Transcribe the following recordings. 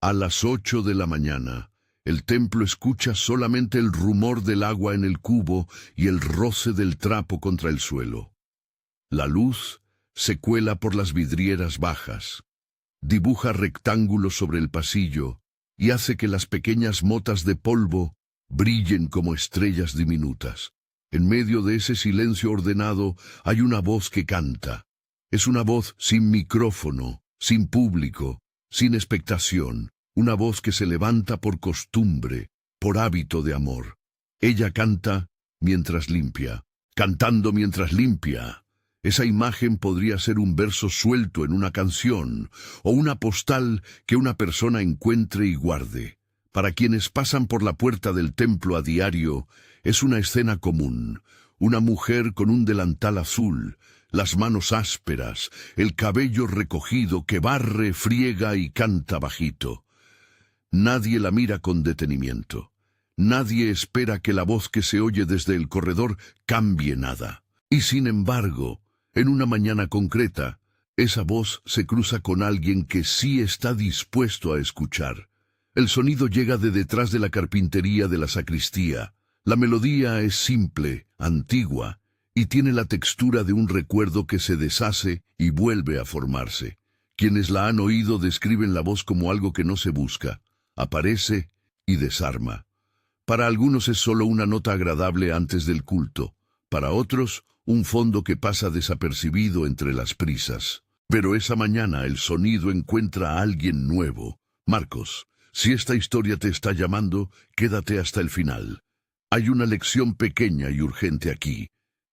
A las 8 de la mañana, el templo escucha solamente el rumor del agua en el cubo y el roce del trapo contra el suelo. La luz se cuela por las vidrieras bajas, dibuja rectángulos sobre el pasillo y hace que las pequeñas motas de polvo brillen como estrellas diminutas. En medio de ese silencio ordenado hay una voz que canta. Es una voz sin micrófono, sin público, sin expectación, una voz que se levanta por costumbre, por hábito de amor. Ella canta mientras limpia, cantando mientras limpia. Esa imagen podría ser un verso suelto en una canción, o una postal que una persona encuentre y guarde. Para quienes pasan por la puerta del templo a diario, es una escena común. Una mujer con un delantal azul, las manos ásperas, el cabello recogido que barre, friega y canta bajito. Nadie la mira con detenimiento. Nadie espera que la voz que se oye desde el corredor cambie nada. Y sin embargo, en una mañana concreta, esa voz se cruza con alguien que sí está dispuesto a escuchar. El sonido llega de detrás de la carpintería de la sacristía. La melodía es simple, antigua, y tiene la textura de un recuerdo que se deshace y vuelve a formarse. Quienes la han oído describen la voz como algo que no se busca, aparece y desarma. Para algunos es solo una nota agradable antes del culto, para otros un fondo que pasa desapercibido entre las prisas. Pero esa mañana el sonido encuentra a alguien nuevo. Marcos, si esta historia te está llamando, quédate hasta el final. Hay una lección pequeña y urgente aquí.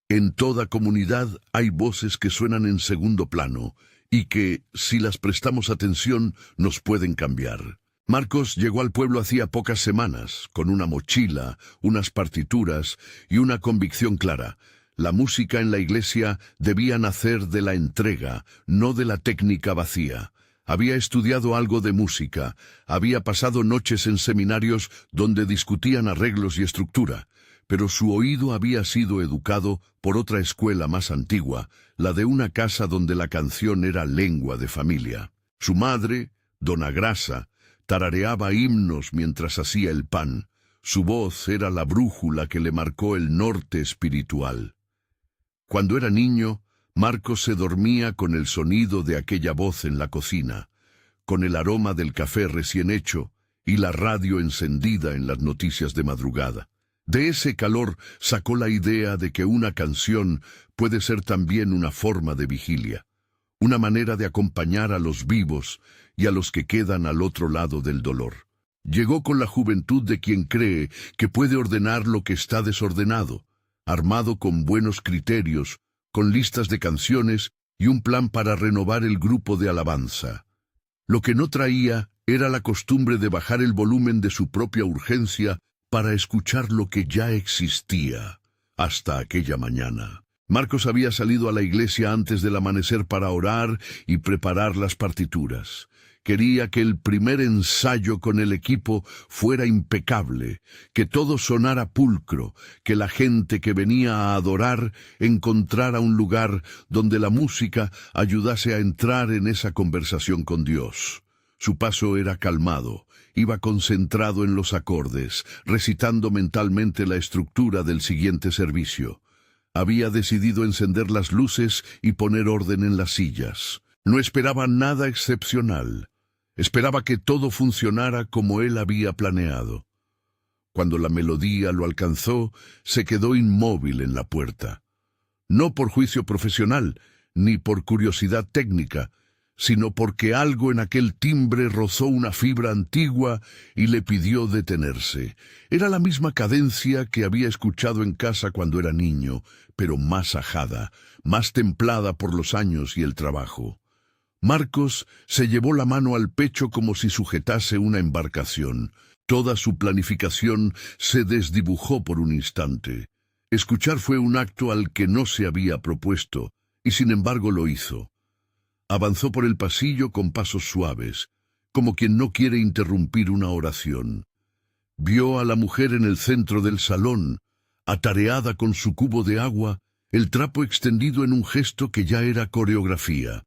En toda comunidad hay voces que suenan en segundo plano y que, si las prestamos atención, nos pueden cambiar. Marcos llegó al pueblo hacía pocas semanas, con una mochila, unas partituras y una convicción clara. La música en la iglesia debía nacer de la entrega, no de la técnica vacía. Había estudiado algo de música, había pasado noches en seminarios donde discutían arreglos y estructura, pero su oído había sido educado por otra escuela más antigua, la de una casa donde la canción era lengua de familia. Su madre, dona Grasa, tarareaba himnos mientras hacía el pan. Su voz era la brújula que le marcó el norte espiritual. Cuando era niño, Marcos se dormía con el sonido de aquella voz en la cocina, con el aroma del café recién hecho y la radio encendida en las noticias de madrugada. De ese calor sacó la idea de que una canción puede ser también una forma de vigilia, una manera de acompañar a los vivos y a los que quedan al otro lado del dolor. Llegó con la juventud de quien cree que puede ordenar lo que está desordenado, armado con buenos criterios, con listas de canciones y un plan para renovar el grupo de alabanza. Lo que no traía era la costumbre de bajar el volumen de su propia urgencia para escuchar lo que ya existía, hasta aquella mañana. Marcos había salido a la iglesia antes del amanecer para orar y preparar las partituras. Quería que el primer ensayo con el equipo fuera impecable, que todo sonara pulcro, que la gente que venía a adorar encontrara un lugar donde la música ayudase a entrar en esa conversación con Dios. Su paso era calmado, iba concentrado en los acordes, recitando mentalmente la estructura del siguiente servicio. Había decidido encender las luces y poner orden en las sillas. No esperaba nada excepcional. Esperaba que todo funcionara como él había planeado. Cuando la melodía lo alcanzó, se quedó inmóvil en la puerta. No por juicio profesional, ni por curiosidad técnica, sino porque algo en aquel timbre rozó una fibra antigua y le pidió detenerse. Era la misma cadencia que había escuchado en casa cuando era niño, pero más ajada, más templada por los años y el trabajo. Marcos se llevó la mano al pecho como si sujetase una embarcación. Toda su planificación se desdibujó por un instante. Escuchar fue un acto al que no se había propuesto, y sin embargo lo hizo. Avanzó por el pasillo con pasos suaves, como quien no quiere interrumpir una oración. Vio a la mujer en el centro del salón, atareada con su cubo de agua, el trapo extendido en un gesto que ya era coreografía.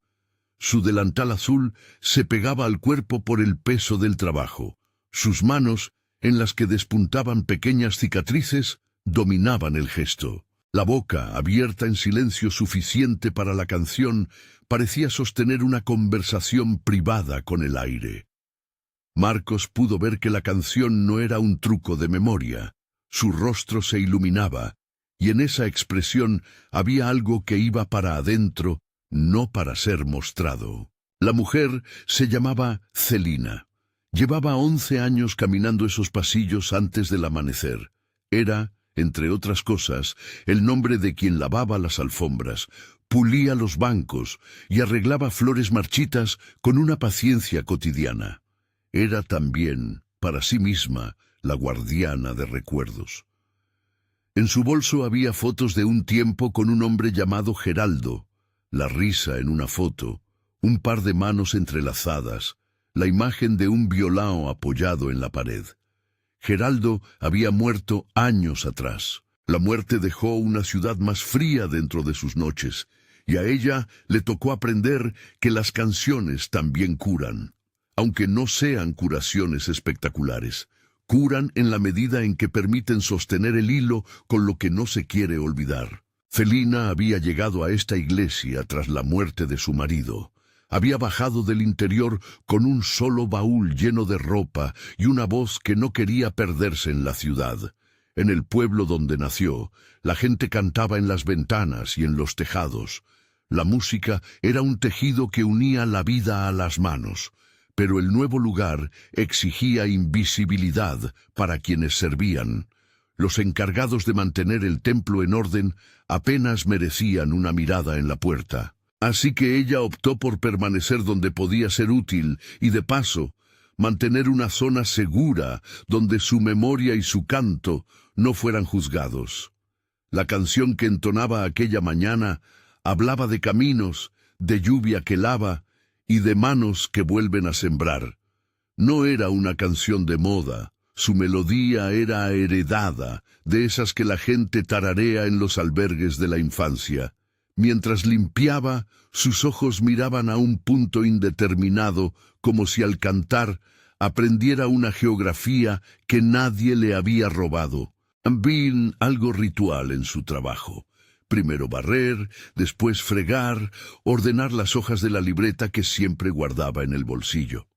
Su delantal azul se pegaba al cuerpo por el peso del trabajo. Sus manos, en las que despuntaban pequeñas cicatrices, dominaban el gesto. La boca, abierta en silencio suficiente para la canción, parecía sostener una conversación privada con el aire. Marcos pudo ver que la canción no era un truco de memoria. Su rostro se iluminaba, y en esa expresión había algo que iba para adentro, no para ser mostrado. La mujer se llamaba Celina. Llevaba 11 años caminando esos pasillos antes del amanecer. Era, entre otras cosas, el nombre de quien lavaba las alfombras, pulía los bancos y arreglaba flores marchitas con una paciencia cotidiana. Era también, para sí misma, la guardiana de recuerdos. En su bolso había fotos de un tiempo con un hombre llamado Geraldo, la risa en una foto, un par de manos entrelazadas, la imagen de un violao apoyado en la pared. Geraldo había muerto años atrás. La muerte dejó una ciudad más fría dentro de sus noches, y a ella le tocó aprender que las canciones también curan, aunque no sean curaciones espectaculares. Curan en la medida en que permiten sostener el hilo con lo que no se quiere olvidar. Celina había llegado a esta iglesia tras la muerte de su marido. Había bajado del interior con un solo baúl lleno de ropa y una voz que no quería perderse en la ciudad. En el pueblo donde nació, la gente cantaba en las ventanas y en los tejados. La música era un tejido que unía la vida a las manos, pero el nuevo lugar exigía invisibilidad para quienes servían. Los encargados de mantener el templo en orden apenas merecían una mirada en la puerta. Así que ella optó por permanecer donde podía ser útil y, de paso, mantener una zona segura donde su memoria y su canto no fueran juzgados. La canción que entonaba aquella mañana hablaba de caminos, de lluvia que lava y de manos que vuelven a sembrar. No era una canción de moda, su melodía era heredada, de esas que la gente tararea en los albergues de la infancia. Mientras limpiaba, sus ojos miraban a un punto indeterminado, como si al cantar aprendiera una geografía que nadie le había robado. Había algo ritual en su trabajo. Primero barrer, después fregar, ordenar las hojas de la libreta que siempre guardaba en el bolsillo.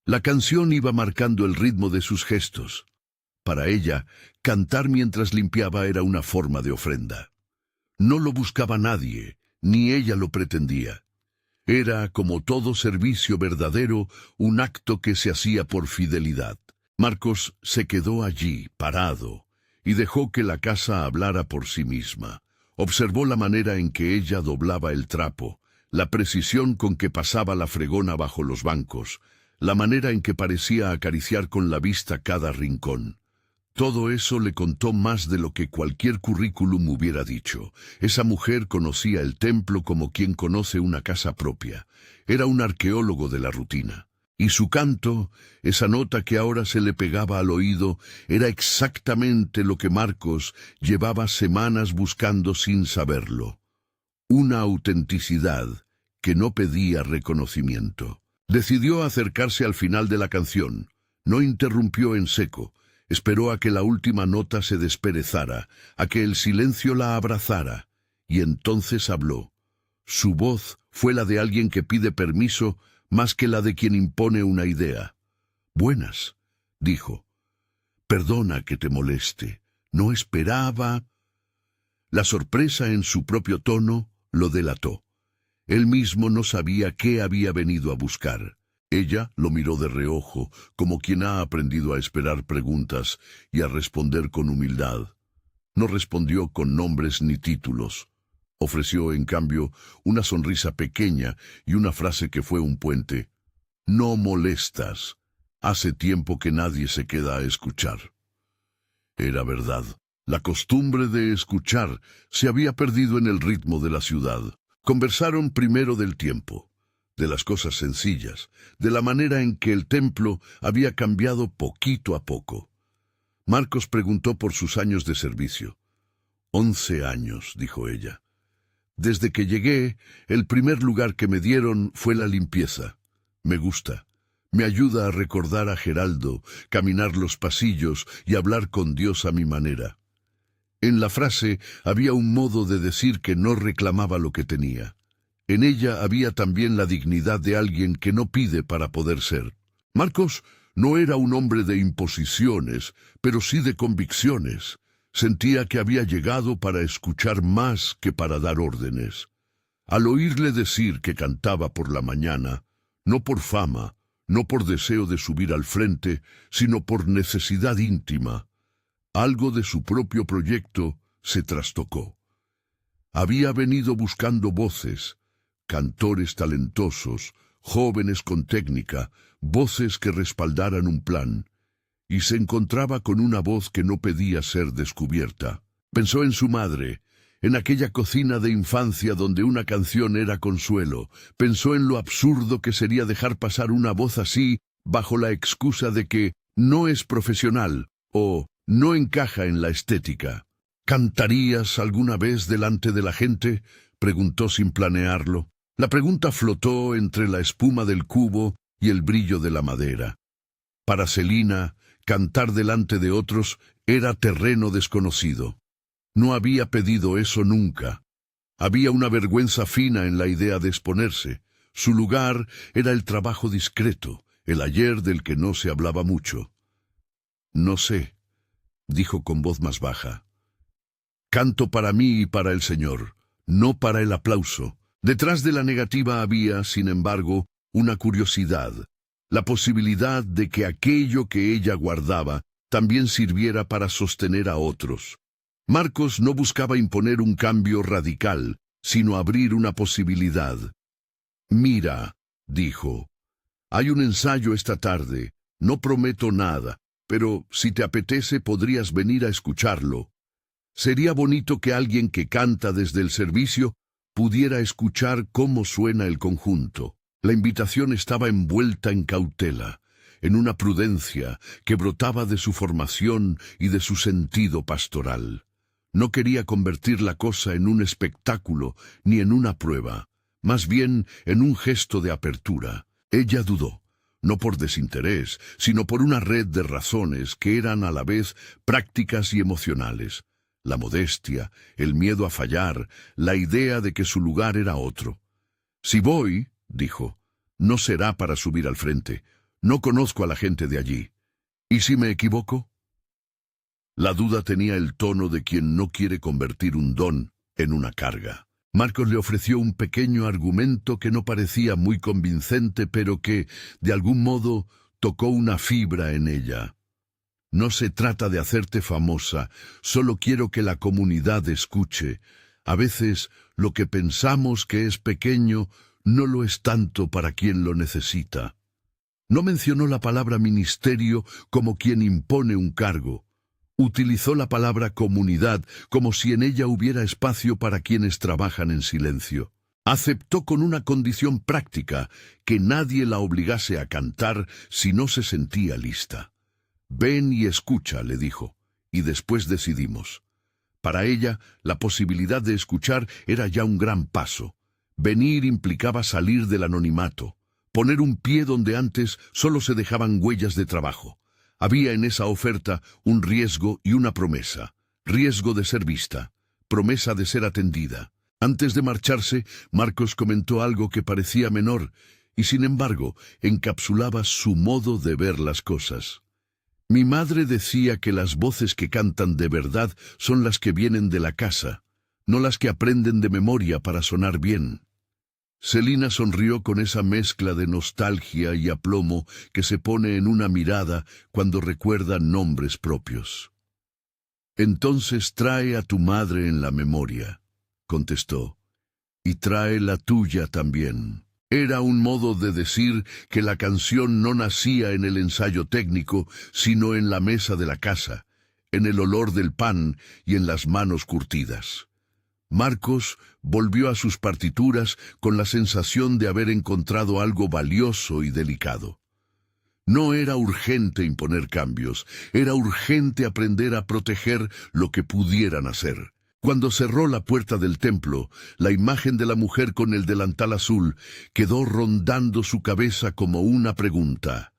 La canción iba marcando el ritmo de sus gestos. Para ella, cantar mientras limpiaba era una forma de ofrenda. No lo buscaba nadie, ni ella lo pretendía. Era, como todo servicio verdadero, un acto que se hacía por fidelidad. Marcos se quedó allí, parado, y dejó que la casa hablara por sí misma. Observó la manera en que ella doblaba el trapo, la precisión con que pasaba la fregona bajo los bancos, la manera en que parecía acariciar con la vista cada rincón. Todo eso le contó más de lo que cualquier currículum hubiera dicho. Esa mujer conocía el templo como quien conoce una casa propia. Era un arqueólogo de la rutina. Y su canto, esa nota que ahora se le pegaba al oído, era exactamente lo que Marcos llevaba semanas buscando sin saberlo. Una autenticidad que no pedía reconocimiento. Decidió acercarse al final de la canción. No interrumpió en seco. Esperó a que la última nota se desperezara, a que el silencio la abrazara, y entonces habló. Su voz fue la de alguien que pide permiso más que la de quien impone una idea. «Buenas», dijo. «Perdona que te moleste. No esperaba». La sorpresa en su propio tono lo delató. Él mismo no sabía qué había venido a buscar. Ella lo miró de reojo, como quien ha aprendido a esperar preguntas y a responder con humildad. No respondió con nombres ni títulos. Ofreció, en cambio, una sonrisa pequeña y una frase que fue un puente. «No molestas. Hace tiempo que nadie se queda a escuchar». Era verdad. La costumbre de escuchar se había perdido en el ritmo de la ciudad. Conversaron primero del tiempo, de las cosas sencillas, de la manera en que el templo había cambiado poquito a poco. Marcos preguntó por sus años de servicio. 11 años, dijo ella. Desde que llegué, el primer lugar que me dieron fue la limpieza. Me gusta. Me ayuda a recordar a Geraldo, caminar los pasillos y hablar con Dios a mi manera. En la frase había un modo de decir que no reclamaba lo que tenía. En ella había también la dignidad de alguien que no pide para poder ser. Marcos no era un hombre de imposiciones, pero sí de convicciones. Sentía que había llegado para escuchar más que para dar órdenes. Al oírle decir que cantaba por la mañana, no por fama, no por deseo de subir al frente, sino por necesidad íntima, algo de su propio proyecto se trastocó. Había venido buscando voces, cantores talentosos, jóvenes con técnica, voces que respaldaran un plan, y se encontraba con una voz que no pedía ser descubierta. Pensó en su madre, en aquella cocina de infancia donde una canción era consuelo. Pensó en lo absurdo que sería dejar pasar una voz así bajo la excusa de que no es profesional o no encaja en la estética. ¿Cantarías alguna vez delante de la gente?, preguntó sin planearlo. La pregunta flotó entre la espuma del cubo y el brillo de la madera. Para Celina, cantar delante de otros era terreno desconocido. No había pedido eso nunca. Había una vergüenza fina en la idea de exponerse. Su lugar era el trabajo discreto, el ayer del que no se hablaba mucho. No sé, dijo con voz más baja. Canto para mí y para el Señor, no para el aplauso. Detrás de la negativa había, sin embargo, una curiosidad, la posibilidad de que aquello que ella guardaba también sirviera para sostener a otros. Marcos no buscaba imponer un cambio radical, sino abrir una posibilidad. Mira, dijo, hay un ensayo esta tarde, no prometo nada, pero si te apetece podrías venir a escucharlo. Sería bonito que alguien que canta desde el servicio pudiera escuchar cómo suena el conjunto. La invitación estaba envuelta en cautela, en una prudencia que brotaba de su formación y de su sentido pastoral. No quería convertir la cosa en un espectáculo ni en una prueba, más bien en un gesto de apertura. Ella dudó, no por desinterés, sino por una red de razones que eran a la vez prácticas y emocionales. La modestia, el miedo a fallar, la idea de que su lugar era otro. Si voy, dijo, no será para subir al frente. No conozco a la gente de allí. ¿Y si me equivoco? La duda tenía el tono de quien no quiere convertir un don en una carga. Marcos le ofreció un pequeño argumento que no parecía muy convincente, pero que, de algún modo, tocó una fibra en ella. No se trata de hacerte famosa, solo quiero que la comunidad escuche. A veces, lo que pensamos que es pequeño no lo es tanto para quien lo necesita. No mencionó la palabra ministerio como quien impone un cargo. Utilizó la palabra comunidad como si en ella hubiera espacio para quienes trabajan en silencio. Aceptó con una condición práctica, que nadie la obligase a cantar si no se sentía lista. Ven y escucha, le dijo, y después decidimos. Para ella, la posibilidad de escuchar era ya un gran paso. Venir implicaba salir del anonimato, poner un pie donde antes solo se dejaban huellas de trabajo. Había en esa oferta un riesgo y una promesa. Riesgo de ser vista, promesa de ser atendida. Antes de marcharse, Marcos comentó algo que parecía menor, y sin embargo, encapsulaba su modo de ver las cosas. Mi madre decía que las voces que cantan de verdad son las que vienen de la casa, no las que aprenden de memoria para sonar bien. Celina sonrió con esa mezcla de nostalgia y aplomo que se pone en una mirada cuando recuerda nombres propios. Entonces trae a tu madre en la memoria, contestó, y trae la tuya también. Era un modo de decir que la canción no nacía en el ensayo técnico, sino en la mesa de la casa, en el olor del pan y en las manos curtidas. Marcos volvió a sus partituras con la sensación de haber encontrado algo valioso y delicado. No era urgente imponer cambios, era urgente aprender a proteger lo que pudieran hacer. Cuando cerró la puerta del templo, la imagen de la mujer con el delantal azul quedó rondando su cabeza como una pregunta.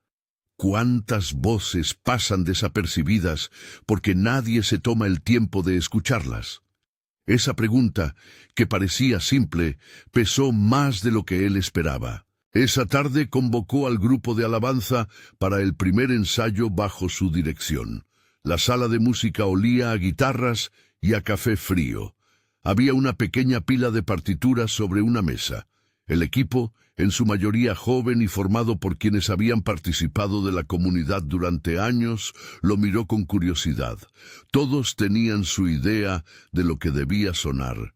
¿Cuántas voces pasan desapercibidas porque nadie se toma el tiempo de escucharlas? Esa pregunta, que parecía simple, pesó más de lo que él esperaba. Esa tarde convocó al grupo de alabanza para el primer ensayo bajo su dirección. La sala de música olía a guitarras y a café frío. Había una pequeña pila de partituras sobre una mesa. El equipo, en su mayoría joven y formado por quienes habían participado de la comunidad durante años, lo miró con curiosidad. Todos tenían su idea de lo que debía sonar.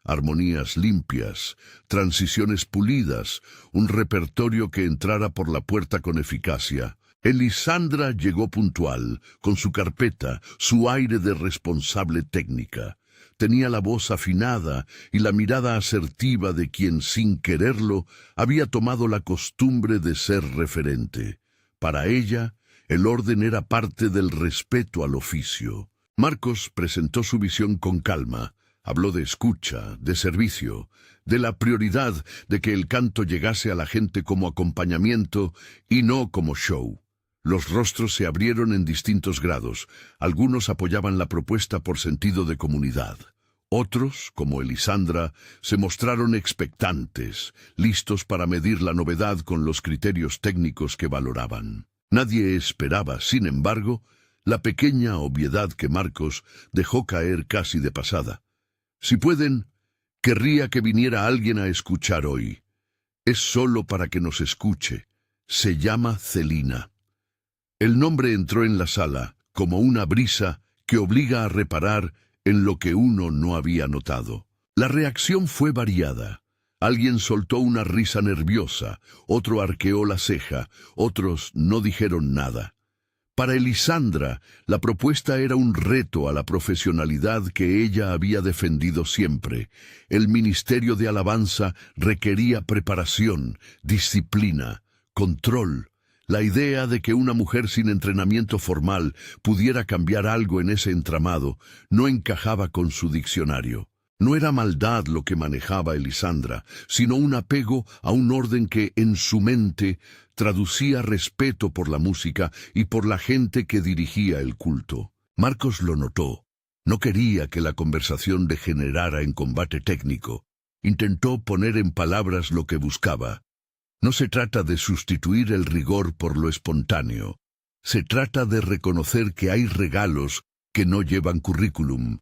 Armonías limpias, transiciones pulidas, un repertorio que entrara por la puerta con eficacia. Elisandra llegó puntual, con su carpeta, su aire de responsable técnica. Tenía la voz afinada y la mirada asertiva de quien, sin quererlo, había tomado la costumbre de ser referente. Para ella, el orden era parte del respeto al oficio. Marcos presentó su visión con calma. Habló de escucha, de servicio, de la prioridad de que el canto llegase a la gente como acompañamiento y no como show. Los rostros se abrieron en distintos grados. Algunos apoyaban la propuesta por sentido de comunidad. Otros, como Elisandra, se mostraron expectantes, listos para medir la novedad con los criterios técnicos que valoraban. Nadie esperaba, sin embargo, la pequeña obviedad que Marcos dejó caer casi de pasada. Si pueden, querría que viniera alguien a escuchar hoy. Es solo para que nos escuche. Se llama Celina. El nombre entró en la sala como una brisa que obliga a reparar en lo que uno no había notado. La reacción fue variada. Alguien soltó una risa nerviosa, otro arqueó la ceja, otros no dijeron nada. Para Elisandra, la propuesta era un reto a la profesionalidad que ella había defendido siempre. El ministerio de alabanza requería preparación, disciplina, control. La idea de que una mujer sin entrenamiento formal pudiera cambiar algo en ese entramado no encajaba con su diccionario. No era maldad lo que manejaba Elisandra, sino un apego a un orden que, en su mente, traducía respeto por la música y por la gente que dirigía el culto. Marcos lo notó. No quería que la conversación degenerara en combate técnico. Intentó poner en palabras lo que buscaba. No se trata de sustituir el rigor por lo espontáneo. Se trata de reconocer que hay regalos que no llevan currículum.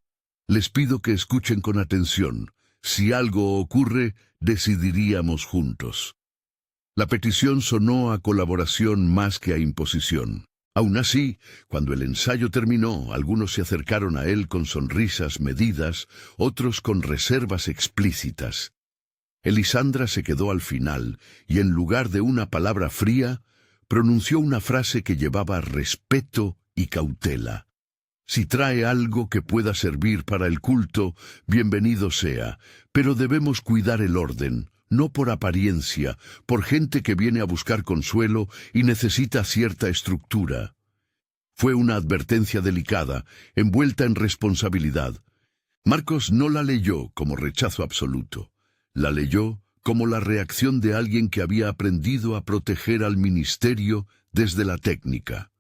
Les pido que escuchen con atención. Si algo ocurre, decidiríamos juntos. La petición sonó a colaboración más que a imposición. Aún así, cuando el ensayo terminó, algunos se acercaron a él con sonrisas medidas, otros con reservas explícitas. Elisandra se quedó al final y en lugar de una palabra fría, pronunció una frase que llevaba respeto y cautela. Si trae algo que pueda servir para el culto, bienvenido sea, pero debemos cuidar el orden, no por apariencia, por gente que viene a buscar consuelo y necesita cierta estructura. Fue una advertencia delicada, envuelta en responsabilidad. Marcos no la leyó como rechazo absoluto. La leyó como la reacción de alguien que había aprendido a proteger al ministerio desde la técnica.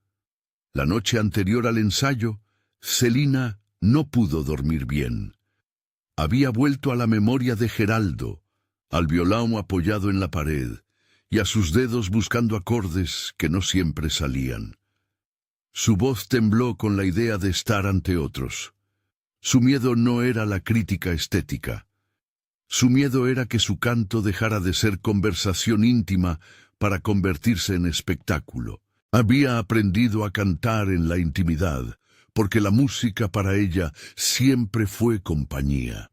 La noche anterior al ensayo, Celina no pudo dormir bien. Había vuelto a la memoria de Geraldo, al violón apoyado en la pared, y a sus dedos buscando acordes que no siempre salían. Su voz tembló con la idea de estar ante otros. Su miedo no era la crítica estética. Su miedo era que su canto dejara de ser conversación íntima para convertirse en espectáculo. Había aprendido a cantar en la intimidad, porque la música para ella siempre fue compañía.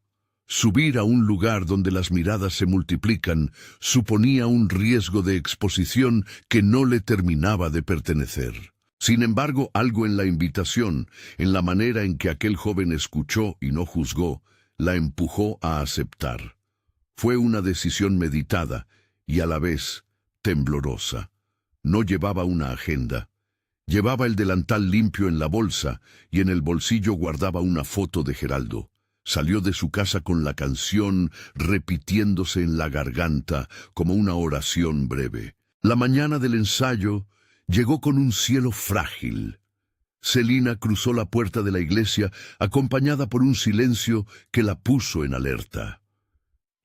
Subir a un lugar donde las miradas se multiplican suponía un riesgo de exposición que no le terminaba de pertenecer. Sin embargo, algo en la invitación, en la manera en que aquel joven escuchó y no juzgó, la empujó a aceptar. Fue una decisión meditada y a la vez temblorosa. No llevaba una agenda. Llevaba el delantal limpio en la bolsa y en el bolsillo guardaba una foto de Geraldo. Salió de su casa con la canción repitiéndose en la garganta como una oración breve. La mañana del ensayo llegó con un cielo frágil. Celina cruzó la puerta de la iglesia acompañada por un silencio que la puso en alerta.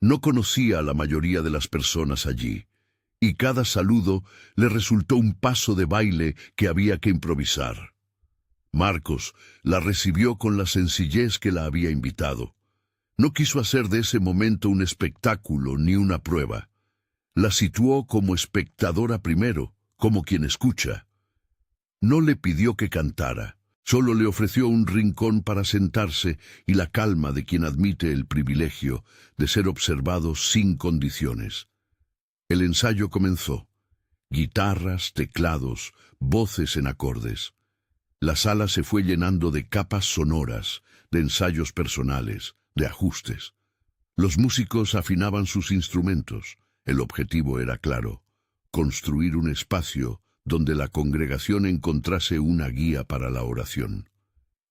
No conocía a la mayoría de las personas allí, y cada saludo le resultó un paso de baile que había que improvisar. Marcos la recibió con la sencillez que la había invitado. No quiso hacer de ese momento un espectáculo ni una prueba. La situó como espectadora primero, como quien escucha. No le pidió que cantara, solo le ofreció un rincón para sentarse y la calma de quien admite el privilegio de ser observado sin condiciones. El ensayo comenzó. Guitarras, teclados, voces en acordes. La sala se fue llenando de capas sonoras, de ensayos personales, de ajustes. Los músicos afinaban sus instrumentos. El objetivo era claro: construir un espacio donde la congregación encontrase una guía para la oración.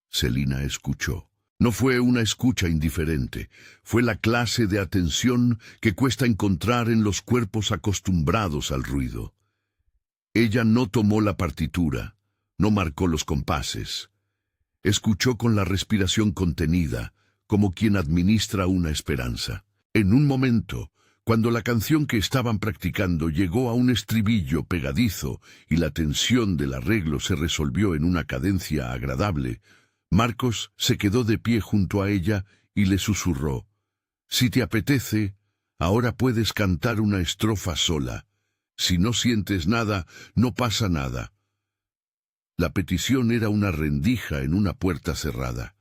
Celina escuchó. No fue una escucha indiferente, fue la clase de atención que cuesta encontrar en los cuerpos acostumbrados al ruido. Ella no tomó la partitura, no marcó los compases. Escuchó con la respiración contenida, como quien administra una esperanza. En un momento, cuando la canción que estaban practicando llegó a un estribillo pegadizo y la tensión del arreglo se resolvió en una cadencia agradable, Marcos se quedó de pie junto a ella y le susurró: «Si te apetece, ahora puedes cantar una estrofa sola. Si no sientes nada, no pasa nada». La petición era una rendija en una puerta cerrada.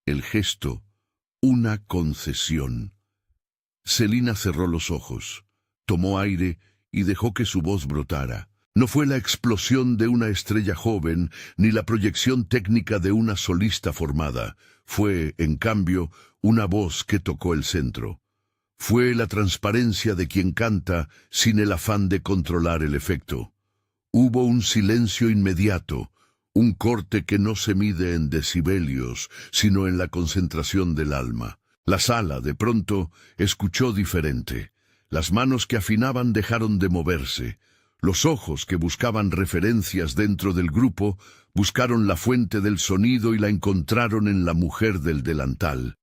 El gesto, una concesión. Celina cerró los ojos, tomó aire y dejó que su voz brotara. No fue la explosión de una estrella joven, ni la proyección técnica de una solista formada. Fue, en cambio, una voz que tocó el centro. Fue la transparencia de quien canta sin el afán de controlar el efecto. Hubo un silencio inmediato, un corte que no se mide en decibelios, sino en la concentración del alma. La sala, de pronto, escuchó diferente. Las manos que afinaban dejaron de moverse. Los ojos que buscaban referencias dentro del grupo buscaron la fuente del sonido y la encontraron en la mujer del delantal.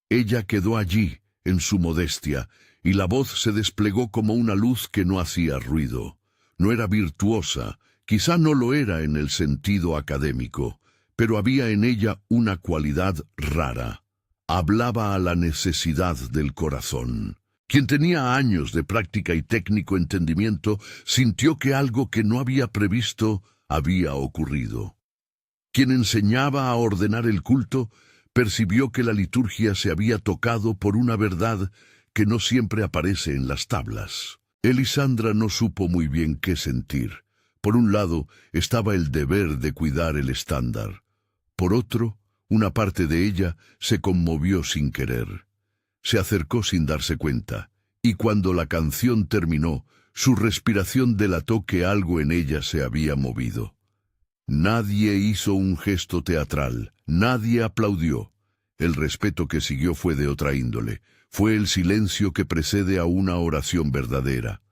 Ella quedó allí, en su modestia, y la voz se desplegó como una luz que no hacía ruido. No era virtuosa, quizá no lo era en el sentido académico, pero había en ella una cualidad rara. Hablaba a la necesidad del corazón. Quien tenía años de práctica y técnico entendimiento sintió que algo que no había previsto había ocurrido. Quien enseñaba a ordenar el culto percibió que la liturgia se había tocado por una verdad que no siempre aparece en las tablas. Elisandra no supo muy bien qué sentir. Por un lado estaba el deber de cuidar el estándar. Por otro, una parte de ella se conmovió sin querer. Se acercó sin darse cuenta, y cuando la canción terminó, su respiración delató que algo en ella se había movido. Nadie hizo un gesto teatral, nadie aplaudió. El respeto que siguió fue de otra índole, fue el silencio que precede a una oración verdadera.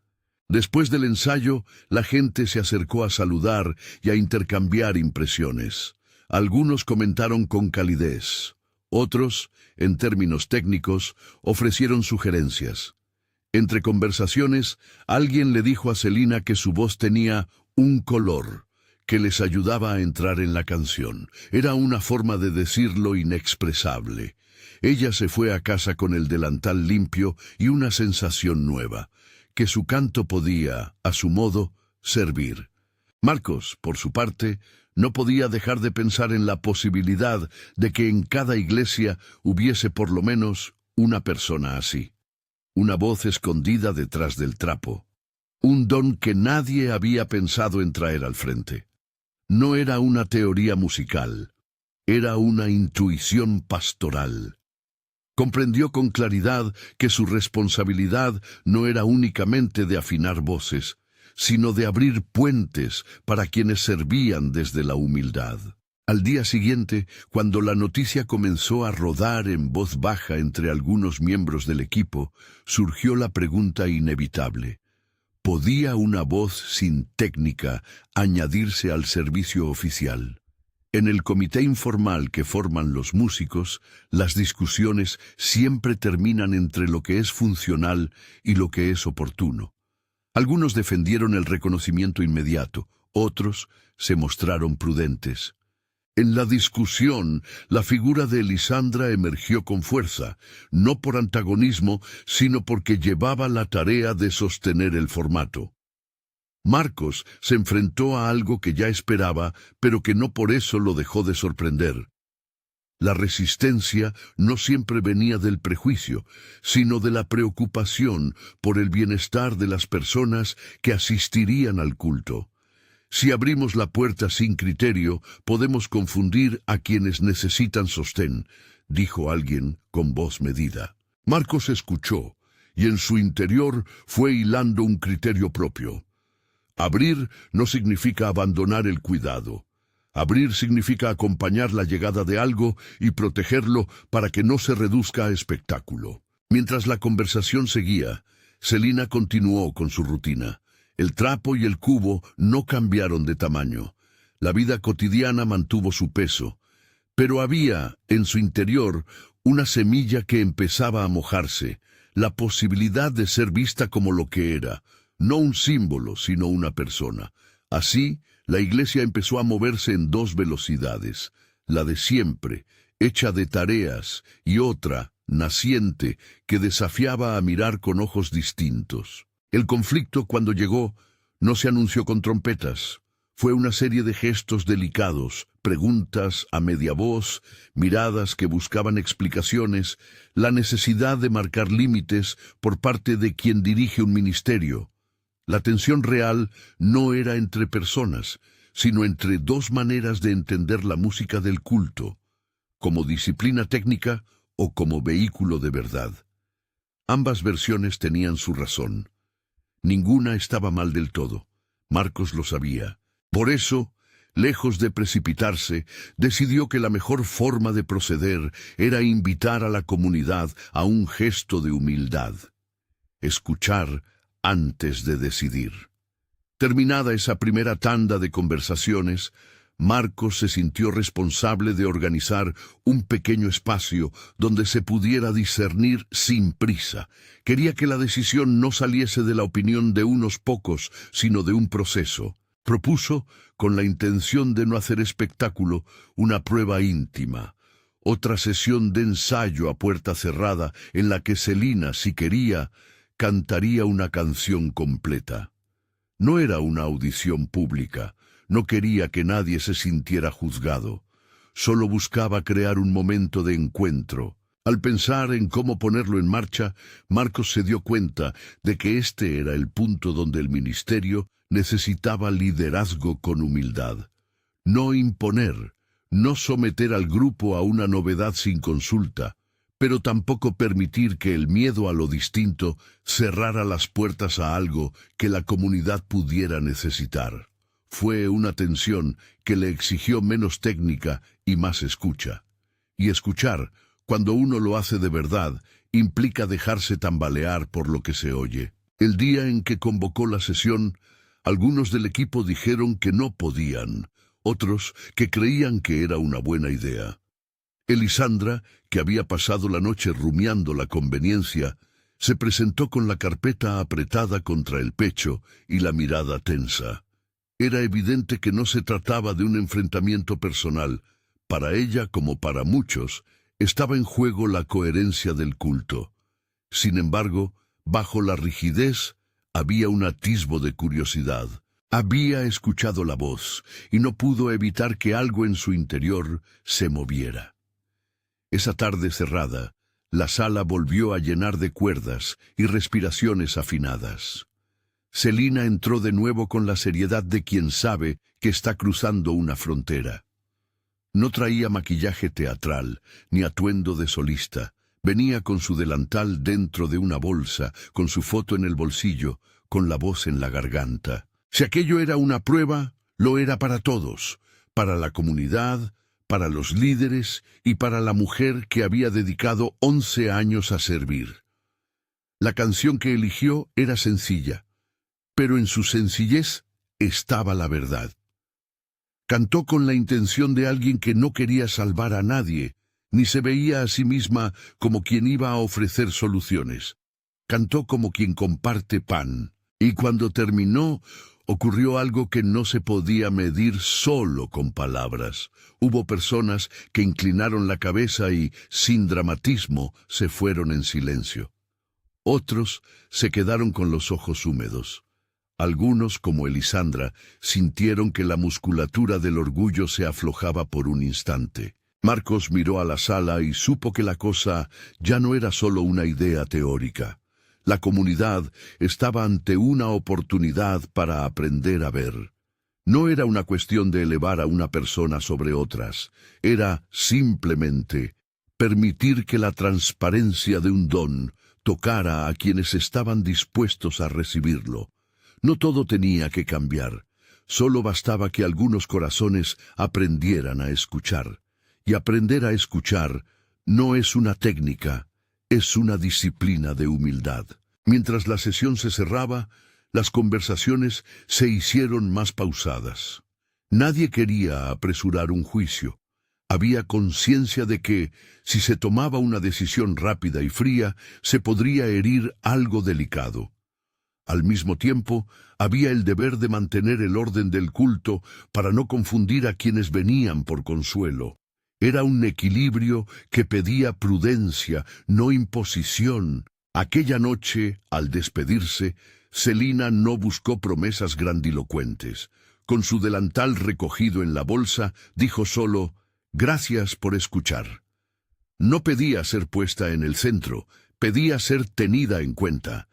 Después del ensayo, la gente se acercó a saludar y a intercambiar impresiones. Algunos comentaron con calidez. Otros, en términos técnicos, ofrecieron sugerencias. Entre conversaciones, alguien le dijo a Celina que su voz tenía un color que les ayudaba a entrar en la canción. Era una forma de decirlo inexpresable. Ella se fue a casa con el delantal limpio y una sensación nueva, que su canto podía, a su modo, servir. Marcos, por su parte, no podía dejar de pensar en la posibilidad de que en cada iglesia hubiese por lo menos una persona así. Una voz escondida detrás del trapo. Un don que nadie había pensado en traer al frente. No era una teoría musical, era una intuición pastoral. Comprendió con claridad que su responsabilidad no era únicamente de afinar voces, sino de abrir puentes para quienes servían desde la humildad. Al día siguiente, cuando la noticia comenzó a rodar en voz baja entre algunos miembros del equipo, surgió la pregunta inevitable: ¿podía una voz sin técnica añadirse al servicio oficial? En el comité informal que forman los músicos, las discusiones siempre terminan entre lo que es funcional y lo que es oportuno. Algunos defendieron el reconocimiento inmediato, otros se mostraron prudentes. En la discusión, la figura de Elisandra emergió con fuerza, no por antagonismo, sino porque llevaba la tarea de sostener el formato. Marcos se enfrentó a algo que ya esperaba, pero que no por eso lo dejó de sorprender. La resistencia no siempre venía del prejuicio, sino de la preocupación por el bienestar de las personas que asistirían al culto. Si abrimos la puerta sin criterio, podemos confundir a quienes necesitan sostén, dijo alguien con voz medida. Marcos escuchó, y en su interior fue hilando un criterio propio. Abrir no significa abandonar el cuidado. Abrir significa acompañar la llegada de algo y protegerlo para que no se reduzca a espectáculo. Mientras la conversación seguía, Celina continuó con su rutina. El trapo y el cubo no cambiaron de tamaño. La vida cotidiana mantuvo su peso, pero había, en su interior, una semilla que empezaba a mojarse, la posibilidad de ser vista como lo que era, no un símbolo, sino una persona. Así, la iglesia empezó a moverse en dos velocidades, la de siempre, hecha de tareas, y otra, naciente, que desafiaba a mirar con ojos distintos. El conflicto, cuando llegó, no se anunció con trompetas. Fue una serie de gestos delicados, preguntas a media voz, miradas que buscaban explicaciones, la necesidad de marcar límites por parte de quien dirige un ministerio. La tensión real no era entre personas, sino entre dos maneras de entender la música del culto, como disciplina técnica o como vehículo de verdad. Ambas versiones tenían su razón. Ninguna estaba mal del todo. Marcos lo sabía. Por eso, lejos de precipitarse, decidió que la mejor forma de proceder era invitar a la comunidad a un gesto de humildad. Escuchar antes de decidir. Terminada esa primera tanda de conversaciones, Marcos se sintió responsable de organizar un pequeño espacio donde se pudiera discernir sin prisa. Quería que la decisión no saliese de la opinión de unos pocos, sino de un proceso. Propuso, con la intención de no hacer espectáculo, una prueba íntima. Otra sesión de ensayo a puerta cerrada en la que Celina, si quería, cantaría una canción completa. No era una audición pública. No quería que nadie se sintiera juzgado. Solo buscaba crear un momento de encuentro. Al pensar en cómo ponerlo en marcha, Marcos se dio cuenta de que este era el punto donde el ministerio necesitaba liderazgo con humildad. No imponer, no someter al grupo a una novedad sin consulta, pero tampoco permitir que el miedo a lo distinto cerrara las puertas a algo que la comunidad pudiera necesitar. Fue una tensión que le exigió menos técnica y más escucha. Y escuchar, cuando uno lo hace de verdad, implica dejarse tambalear por lo que se oye. El día en que convocó la sesión, algunos del equipo dijeron que no podían, otros que creían que era una buena idea. Elisandra, que había pasado la noche rumiando la conveniencia, se presentó con la carpeta apretada contra el pecho y la mirada tensa. Era evidente que no se trataba de un enfrentamiento personal. Para ella, como para muchos, estaba en juego la coherencia del culto. Sin embargo, bajo la rigidez, había un atisbo de curiosidad. Había escuchado la voz, y no pudo evitar que algo en su interior se moviera. Esa tarde cerrada, la sala volvió a llenar de cuerdas y respiraciones afinadas. Celina entró de nuevo con la seriedad de quien sabe que está cruzando una frontera. No traía maquillaje teatral, ni atuendo de solista. Venía con su delantal dentro de una bolsa, con su foto en el bolsillo, con la voz en la garganta. Si aquello era una prueba, lo era para todos. para la comunidad, para los líderes y para la mujer que había dedicado 11 años a servir. La canción que eligió era sencilla, pero en su sencillez estaba la verdad. Cantó con la intención de alguien que no quería salvar a nadie, ni se veía a sí misma como quien iba a ofrecer soluciones. Cantó como quien comparte pan. Y cuando terminó, ocurrió algo que no se podía medir solo con palabras. Hubo personas que inclinaron la cabeza y, sin dramatismo, se fueron en silencio. Otros se quedaron con los ojos húmedos. Algunos, como Elisandra, sintieron que la musculatura del orgullo se aflojaba por un instante. Marcos miró a la sala y supo que la cosa ya no era solo una idea teórica. La comunidad estaba ante una oportunidad para aprender a ver. No era una cuestión de elevar a una persona sobre otras, era simplemente permitir que la transparencia de un don tocara a quienes estaban dispuestos a recibirlo. No todo tenía que cambiar, solo bastaba que algunos corazones aprendieran a escuchar. Y aprender a escuchar no es una técnica, es una disciplina de humildad. Mientras la sesión se cerraba, las conversaciones se hicieron más pausadas. Nadie quería apresurar un juicio. Había conciencia de que, si se tomaba una decisión rápida y fría, se podría herir algo delicado. Al mismo tiempo, había el deber de mantener el orden del culto para no confundir a quienes venían por consuelo. Era un equilibrio que pedía prudencia, no imposición. Aquella noche, al despedirse, Celina no buscó promesas grandilocuentes. Con su delantal recogido en la bolsa, dijo solo, «Gracias por escuchar». No pedía ser puesta en el centro, pedía ser tenida en cuenta.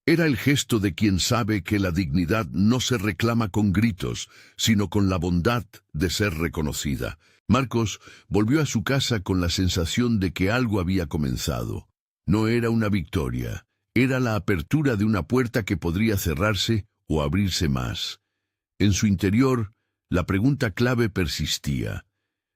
Era el gesto de quien sabe que la dignidad no se reclama con gritos, sino con la bondad de ser reconocida. Marcos volvió a su casa con la sensación de que algo había comenzado. No era una victoria, era la apertura de una puerta que podría cerrarse o abrirse más. En su interior, la pregunta clave persistía.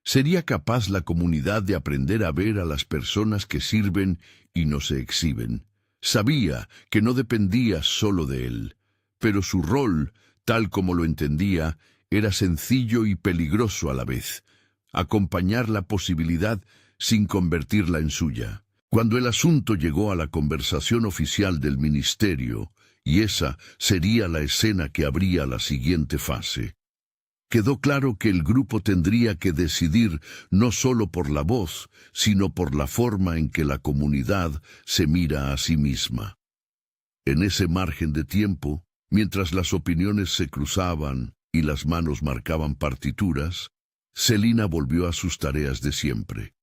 ¿Sería capaz la comunidad de aprender a ver a las personas que sirven y no se exhiben? Sabía que no dependía solo de él, pero su rol, tal como lo entendía, era sencillo y peligroso a la vez. Acompañar la posibilidad sin convertirla en suya. Cuando el asunto llegó a la conversación oficial del ministerio, y esa sería la escena que abría la siguiente fase, quedó claro que el grupo tendría que decidir no solo por la voz, sino por la forma en que la comunidad se mira a sí misma. En ese margen de tiempo, mientras las opiniones se cruzaban y las manos marcaban partituras, Celina volvió a sus tareas de siempre.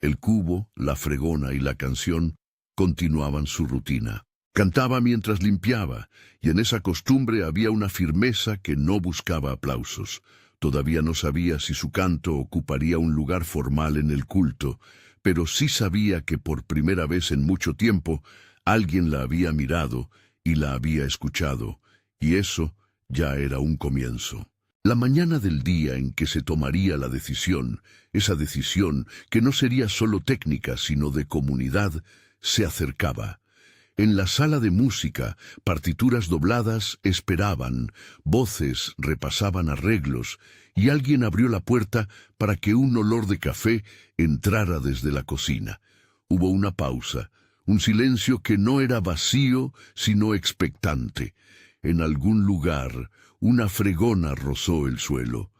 El cubo, la fregona y la canción continuaban su rutina. Cantaba mientras limpiaba, y en esa costumbre había una firmeza que no buscaba aplausos. Todavía no sabía si su canto ocuparía un lugar formal en el culto, pero sí sabía que por primera vez en mucho tiempo alguien la había mirado y la había escuchado, y eso ya era un comienzo. La mañana del día en que se tomaría la decisión, esa decisión que no sería solo técnica sino de comunidad, se acercaba. En la sala de música, partituras dobladas esperaban, voces repasaban arreglos, y alguien abrió la puerta para que un olor de café entrara desde la cocina. Hubo una pausa, un silencio que no era vacío, sino expectante. En algún lugar, una fregona rozó el suelo.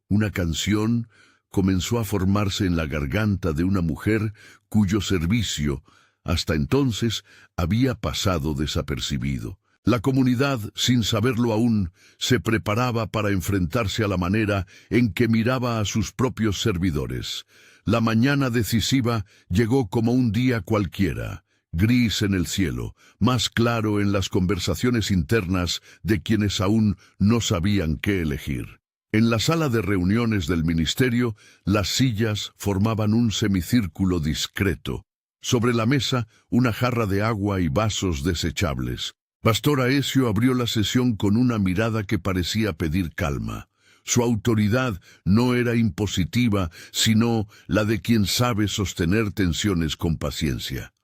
Una canción comenzó a formarse en la garganta de una mujer cuyo servicio, hasta entonces, había pasado desapercibido. La comunidad, sin saberlo aún, se preparaba para enfrentarse a la manera en que miraba a sus propios servidores. La mañana decisiva llegó como un día cualquiera, gris en el cielo, más claro en las conversaciones internas de quienes aún no sabían qué elegir. En la sala de reuniones del ministerio, las sillas formaban un semicírculo discreto. Sobre la mesa, una jarra de agua y vasos desechables. Pastor Aesio abrió la sesión con una mirada que parecía pedir calma. Su autoridad no era impositiva, sino la de quien sabe sostener tensiones con paciencia.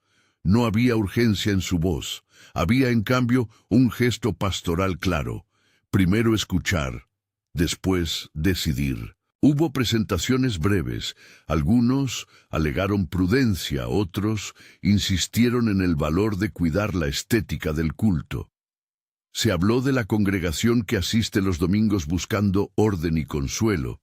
No había urgencia en su voz, había en cambio un gesto pastoral claro. Primero escuchar, después decidir. Hubo presentaciones breves. Algunos alegaron prudencia, otros insistieron en el valor de cuidar la estética del culto. Se habló de la congregación que asiste los domingos buscando orden y consuelo.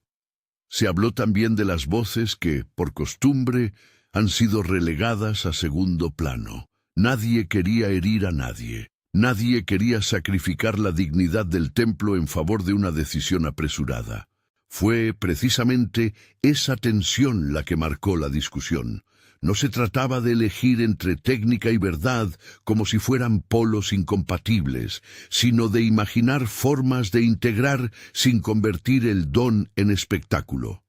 Se habló también de las voces que, por costumbre, han sido relegadas a segundo plano. Nadie quería herir a nadie. Nadie quería sacrificar la dignidad del templo en favor de una decisión apresurada. Fue precisamente esa tensión la que marcó la discusión. No se trataba de elegir entre técnica y verdad como si fueran polos incompatibles, sino de imaginar formas de integrar sin convertir el don en espectáculo.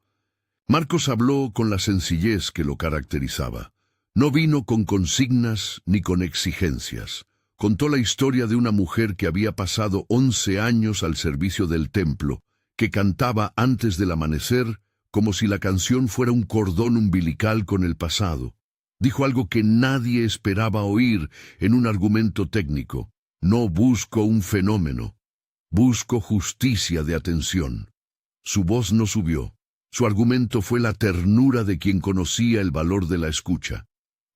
Marcos habló con la sencillez que lo caracterizaba. No vino con consignas ni con exigencias. Contó la historia de una mujer que había pasado 11 años al servicio del templo, que cantaba antes del amanecer, como si la canción fuera un cordón umbilical con el pasado. Dijo algo que nadie esperaba oír en un argumento técnico. No busco un fenómeno, busco justicia de atención. Su voz no subió. Su argumento fue la ternura de quien conocía el valor de la escucha.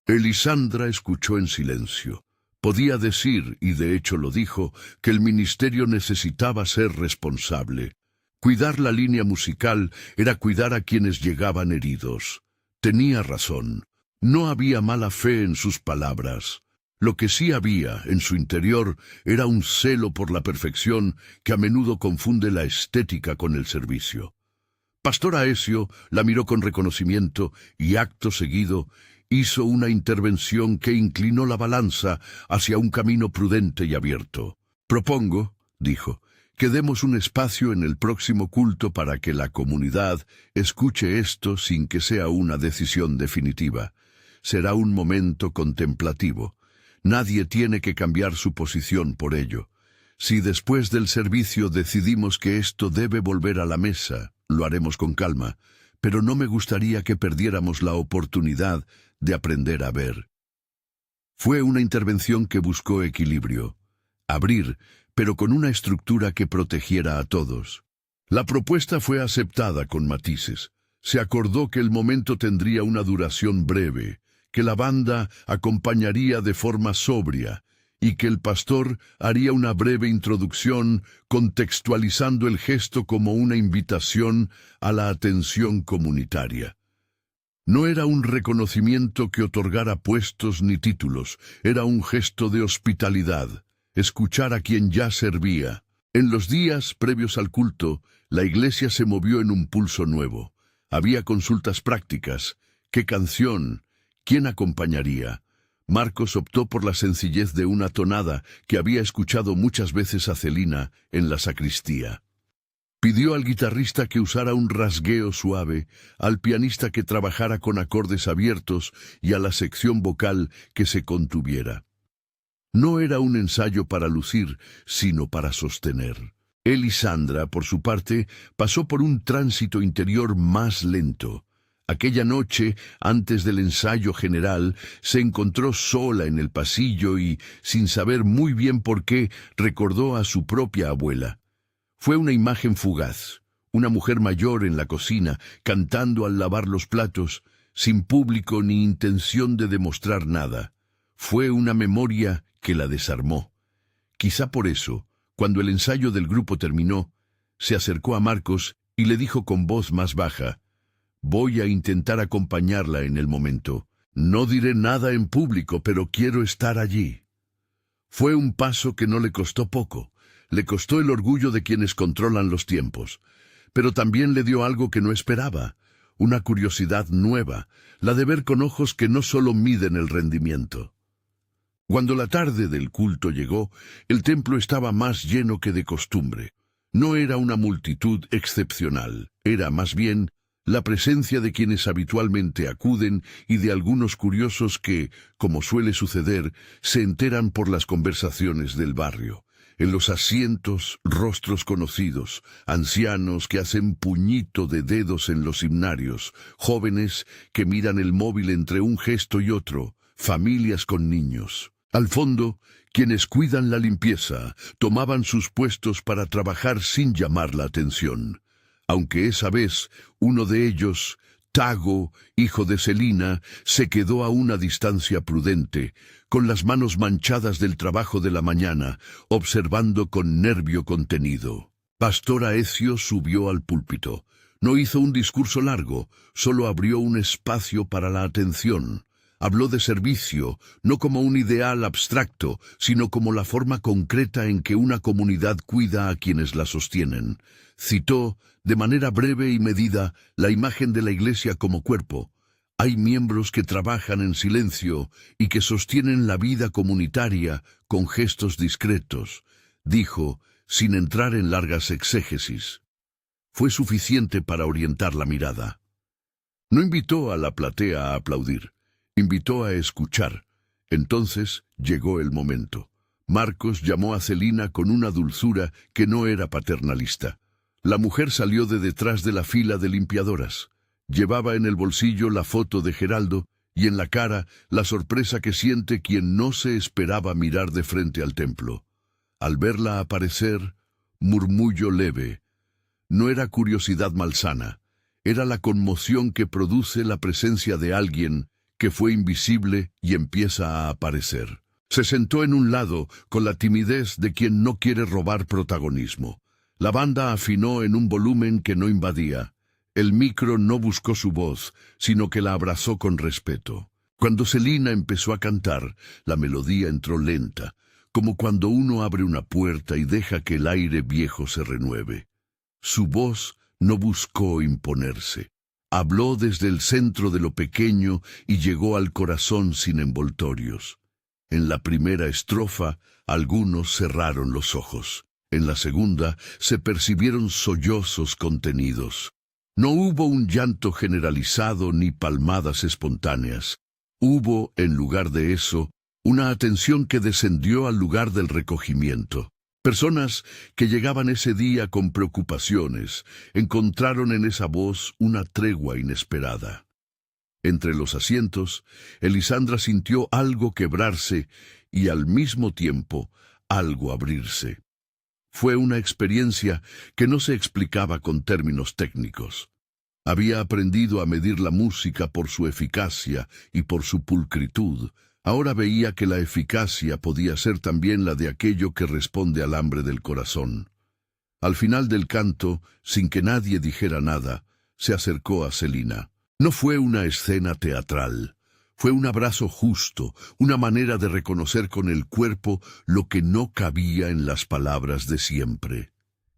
Elisandra escuchó en silencio. Podía decir, y de hecho lo dijo, que el ministerio necesitaba ser responsable. Cuidar la línea musical era cuidar a quienes llegaban heridos. Tenía razón. No había mala fe en sus palabras. Lo que sí había en su interior era un celo por la perfección que a menudo confunde la estética con el servicio. Pastor Aesio la miró con reconocimiento y acto seguido hizo una intervención que inclinó la balanza hacia un camino prudente y abierto. Propongo, dijo, que demos un espacio en el próximo culto para que la comunidad escuche esto sin que sea una decisión definitiva. Será un momento contemplativo. Nadie tiene que cambiar su posición por ello. Si después del servicio decidimos que esto debe volver a la mesa, lo haremos con calma, pero no me gustaría que perdiéramos la oportunidad de aprender a ver. Fue una intervención que buscó equilibrio. Abrir, pero con una estructura que protegiera a todos. La propuesta fue aceptada con matices. Se acordó que el momento tendría una duración breve, que la banda acompañaría de forma sobria, y que el pastor haría una breve introducción contextualizando el gesto como una invitación a la atención comunitaria. No era un reconocimiento que otorgara puestos ni títulos, era un gesto de hospitalidad. Escuchar a quien ya servía. En los días previos al culto, la iglesia se movió en un pulso nuevo. Había consultas prácticas. ¿Qué canción? ¿Quién acompañaría? Marcos optó por la sencillez de una tonada que había escuchado muchas veces a Celina en la sacristía. Pidió al guitarrista que usara un rasgueo suave, al pianista que trabajara con acordes abiertos y a la sección vocal que se contuviera. No era un ensayo para lucir, sino para sostener. Elisandra, por su parte, pasó por un tránsito interior más lento. Aquella noche, antes del ensayo general, se encontró sola en el pasillo y, sin saber muy bien por qué, recordó a su propia abuela. Fue una imagen fugaz, una mujer mayor en la cocina, cantando al lavar los platos, sin público ni intención de demostrar nada. Fue una memoria que la desarmó. Quizá por eso, cuando el ensayo del grupo terminó, se acercó a Marcos y le dijo con voz más baja: «Voy a intentar acompañarla en el momento. No diré nada en público, pero quiero estar allí». Fue un paso que no le costó poco. Le costó el orgullo de quienes controlan los tiempos. Pero también le dio algo que no esperaba, una curiosidad nueva, la de ver con ojos que no solo miden el rendimiento. Cuando la tarde del culto llegó, el templo estaba más lleno que de costumbre. No era una multitud excepcional, era más bien la presencia de quienes habitualmente acuden y de algunos curiosos que, como suele suceder, se enteran por las conversaciones del barrio. En los asientos, rostros conocidos, ancianos que hacen puñito de dedos en los himnarios, jóvenes que miran el móvil entre un gesto y otro, familias con niños. Al fondo, quienes cuidan la limpieza tomaban sus puestos para trabajar sin llamar la atención. Aunque esa vez uno de ellos, Tago, hijo de Celina, se quedó a una distancia prudente, con las manos manchadas del trabajo de la mañana, observando con nervio contenido. Pastor Aecio subió al púlpito. No hizo un discurso largo, solo abrió un espacio para la atención. Habló de servicio, no como un ideal abstracto, sino como la forma concreta en que una comunidad cuida a quienes la sostienen. Citó, de manera breve y medida, la imagen de la Iglesia como cuerpo. Hay miembros que trabajan en silencio y que sostienen la vida comunitaria con gestos discretos, dijo, sin entrar en largas exégesis. Fue suficiente para orientar la mirada. No invitó a la platea a aplaudir. Invitó a escuchar. Entonces llegó el momento. Marcos llamó a Celina con una dulzura que no era paternalista. La mujer salió de detrás de la fila de limpiadoras. Llevaba en el bolsillo la foto de Geraldo y en la cara la sorpresa que siente quien no se esperaba mirar de frente al templo. Al verla aparecer, murmullo leve. No era curiosidad malsana, era la conmoción que produce la presencia de alguien que fue invisible y empieza a aparecer. Se sentó en un lado con la timidez de quien no quiere robar protagonismo. La banda afinó en un volumen que no invadía. El micro no buscó su voz, sino que la abrazó con respeto. Cuando Celina empezó a cantar, la melodía entró lenta, como cuando uno abre una puerta y deja que el aire viejo se renueve. Su voz no buscó imponerse. Habló desde el centro de lo pequeño y llegó al corazón sin envoltorios. En la primera estrofa, algunos cerraron los ojos. En la segunda, se percibieron sollozos contenidos. No hubo un llanto generalizado ni palmadas espontáneas. Hubo, en lugar de eso, una atención que descendió al lugar del recogimiento. Personas que llegaban ese día con preocupaciones encontraron en esa voz una tregua inesperada. Entre los asientos, Elisandra sintió algo quebrarse y al mismo tiempo algo abrirse. Fue una experiencia que no se explicaba con términos técnicos. Había aprendido a medir la música por su eficacia y por su pulcritud. Ahora veía que la eficacia podía ser también la de aquello que responde al hambre del corazón. Al final del canto, sin que nadie dijera nada, se acercó a Celina. No fue una escena teatral. Fue un abrazo justo, una manera de reconocer con el cuerpo lo que no cabía en las palabras de siempre.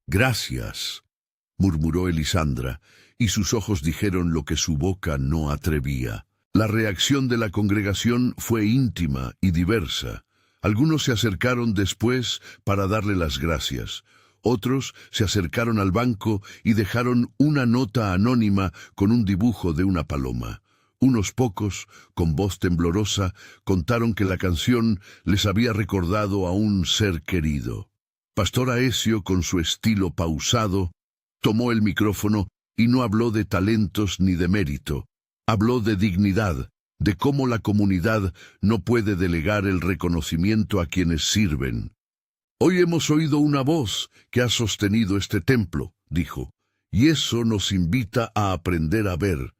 «Gracias», murmuró Elisandra, y sus ojos dijeron lo que su boca no atrevía. La reacción de la congregación fue íntima y diversa. Algunos se acercaron después para darle las gracias. Otros se acercaron al banco y dejaron una nota anónima con un dibujo de una paloma. Unos pocos, con voz temblorosa, contaron que la canción les había recordado a un ser querido. Pastor Aecio, con su estilo pausado, tomó el micrófono y no habló de talentos ni de mérito. Habló de dignidad, de cómo la comunidad no puede delegar el reconocimiento a quienes sirven. «Hoy hemos oído una voz que ha sostenido este templo», dijo, «y eso nos invita a aprender a ver.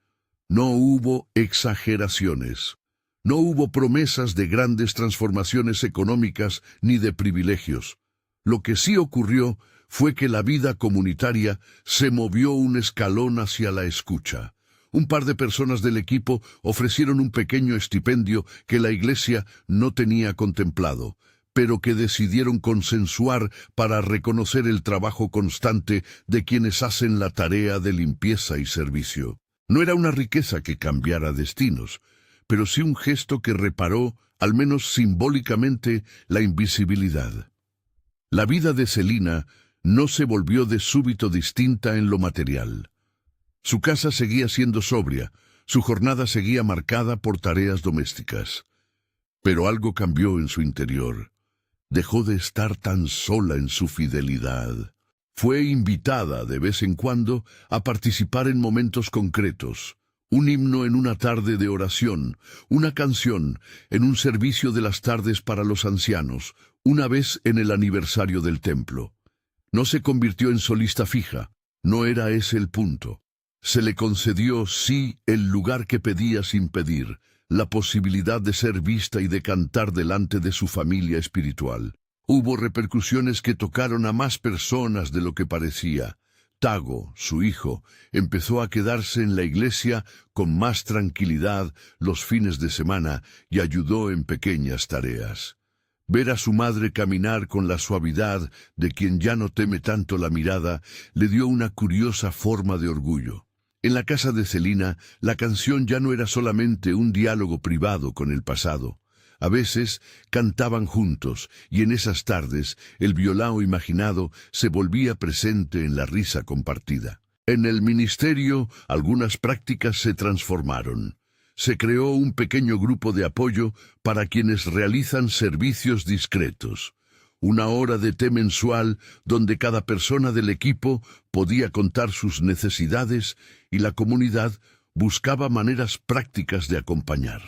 No hubo exageraciones. No hubo promesas de grandes transformaciones económicas ni de privilegios. Lo que sí ocurrió fue que la vida comunitaria se movió un escalón hacia la escucha. Un par de personas del equipo ofrecieron un pequeño estipendio que la iglesia no tenía contemplado, pero que decidieron consensuar para reconocer el trabajo constante de quienes hacen la tarea de limpieza y servicio. No era una riqueza que cambiara destinos, pero sí un gesto que reparó, al menos simbólicamente, la invisibilidad. La vida de Celina no se volvió de súbito distinta en lo material. Su casa seguía siendo sobria, su jornada seguía marcada por tareas domésticas. Pero algo cambió en su interior. Dejó de estar tan sola en su fidelidad. Fue invitada de vez en cuando a participar en momentos concretos. Un himno en una tarde de oración, una canción en un servicio de las tardes para los ancianos, una vez en el aniversario del templo. No se convirtió en solista fija, no era ese el punto. Se le concedió, sí, el lugar que pedía sin pedir, la posibilidad de ser vista y de cantar delante de su familia espiritual. Hubo repercusiones que tocaron a más personas de lo que parecía. Tago, su hijo, empezó a quedarse en la iglesia con más tranquilidad los fines de semana y ayudó en pequeñas tareas. Ver a su madre caminar con la suavidad de quien ya no teme tanto la mirada le dio una curiosa forma de orgullo. En la casa de Celina, la canción ya no era solamente un diálogo privado con el pasado. A veces cantaban juntos, y en esas tardes el violao imaginado se volvía presente en la risa compartida. En el ministerio, algunas prácticas se transformaron. Se creó un pequeño grupo de apoyo para quienes realizan servicios discretos. Una hora de té mensual donde cada persona del equipo podía contar sus necesidades y la comunidad buscaba maneras prácticas de acompañar.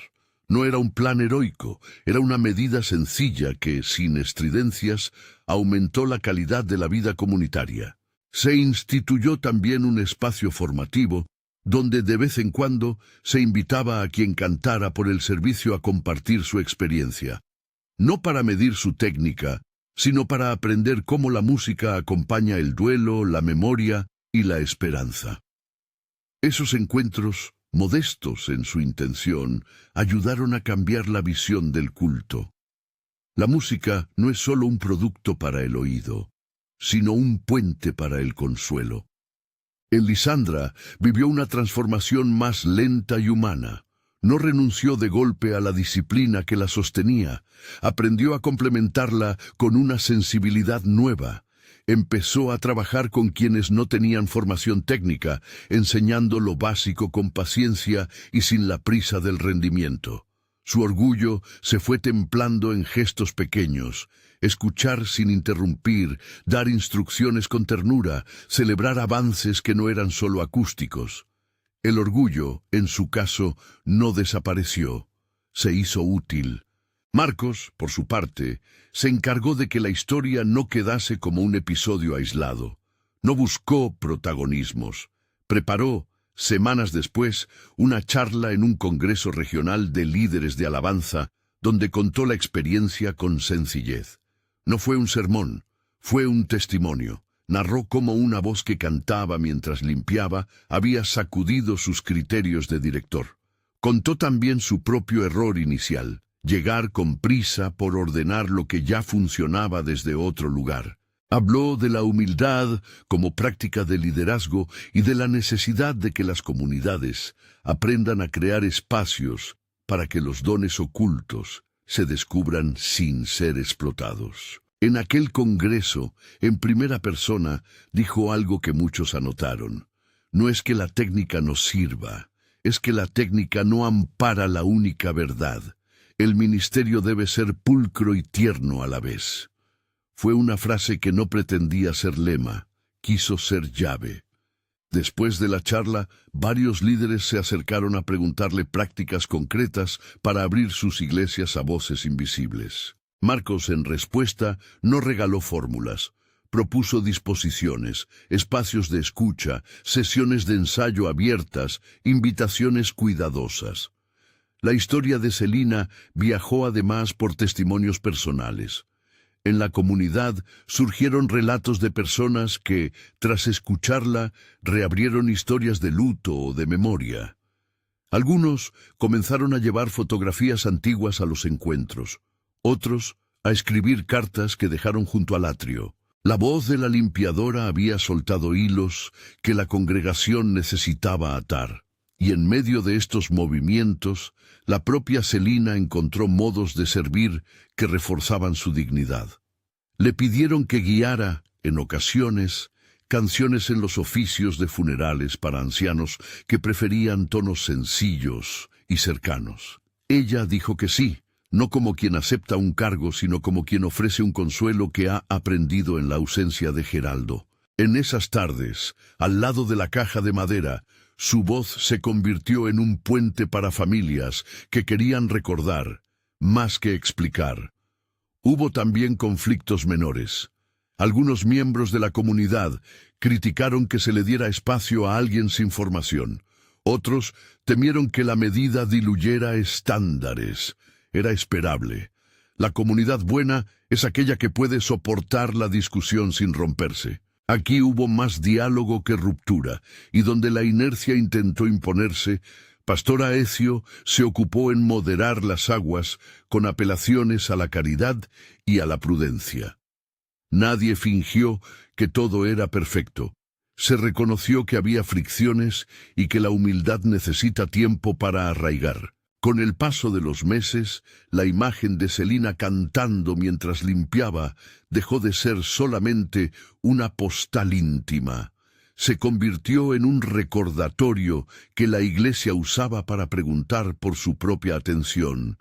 No era un plan heroico, era una medida sencilla que, sin estridencias, aumentó la calidad de la vida comunitaria. Se instituyó también un espacio formativo, donde de vez en cuando se invitaba a quien cantara por el servicio a compartir su experiencia. No para medir su técnica, sino para aprender cómo la música acompaña el duelo, la memoria y la esperanza. Esos encuentros, modestos en su intención, ayudaron a cambiar la visión del culto. La música no es solo un producto para el oído, sino un puente para el consuelo. En Lisandra vivió una transformación más lenta y humana. No renunció de golpe a la disciplina que la sostenía, aprendió a complementarla con una sensibilidad nueva. Empezó a trabajar con quienes no tenían formación técnica, enseñando lo básico con paciencia y sin la prisa del rendimiento. Su orgullo se fue templando en gestos pequeños, escuchar sin interrumpir, dar instrucciones con ternura, celebrar avances que no eran solo acústicos. El orgullo, en su caso, no desapareció, se hizo útil. Marcos, por su parte, se encargó de que la historia no quedase como un episodio aislado. No buscó protagonismos. Preparó, semanas después, una charla en un congreso regional de líderes de alabanza, donde contó la experiencia con sencillez. No fue un sermón, fue un testimonio. Narró cómo una voz que cantaba mientras limpiaba había sacudido sus criterios de director. Contó también su propio error inicial, llegar con prisa por ordenar lo que ya funcionaba desde otro lugar. Habló de la humildad como práctica de liderazgo y de la necesidad de que las comunidades aprendan a crear espacios para que los dones ocultos se descubran sin ser explotados. En aquel congreso, en primera persona, dijo algo que muchos anotaron. No es que la técnica no sirva, es que la técnica no ampara la única verdad. El ministerio debe ser pulcro y tierno a la vez. Fue una frase que no pretendía ser lema, quiso ser llave. Después de la charla, varios líderes se acercaron a preguntarle prácticas concretas para abrir sus iglesias a voces invisibles. Marcos, en respuesta, no regaló fórmulas. Propuso disposiciones, espacios de escucha, sesiones de ensayo abiertas, invitaciones cuidadosas. La historia de Celina viajó además por testimonios personales. En la comunidad surgieron relatos de personas que, tras escucharla, reabrieron historias de luto o de memoria. Algunos comenzaron a llevar fotografías antiguas a los encuentros. Otros, a escribir cartas que dejaron junto al atrio. La voz de la limpiadora había soltado hilos que la congregación necesitaba atar. Y en medio de estos movimientos, la propia Celina encontró modos de servir que reforzaban su dignidad. Le pidieron que guiara, en ocasiones, canciones en los oficios de funerales para ancianos que preferían tonos sencillos y cercanos. Ella dijo que sí, no como quien acepta un cargo, sino como quien ofrece un consuelo que ha aprendido en la ausencia de Geraldo. En esas tardes, al lado de la caja de madera, su voz se convirtió en un puente para familias que querían recordar, más que explicar. Hubo también conflictos menores. Algunos miembros de la comunidad criticaron que se le diera espacio a alguien sin formación. Otros temieron que la medida diluyera estándares. Era esperable. La comunidad buena es aquella que puede soportar la discusión sin romperse. Aquí hubo más diálogo que ruptura, y donde la inercia intentó imponerse, Pastor Aecio se ocupó en moderar las aguas con apelaciones a la caridad y a la prudencia. Nadie fingió que todo era perfecto. Se reconoció que había fricciones y que la humildad necesita tiempo para arraigar. Con el paso de los meses, la imagen de Celina cantando mientras limpiaba dejó de ser solamente una postal íntima. Se convirtió en un recordatorio que la Iglesia usaba para preguntar por su propia atención.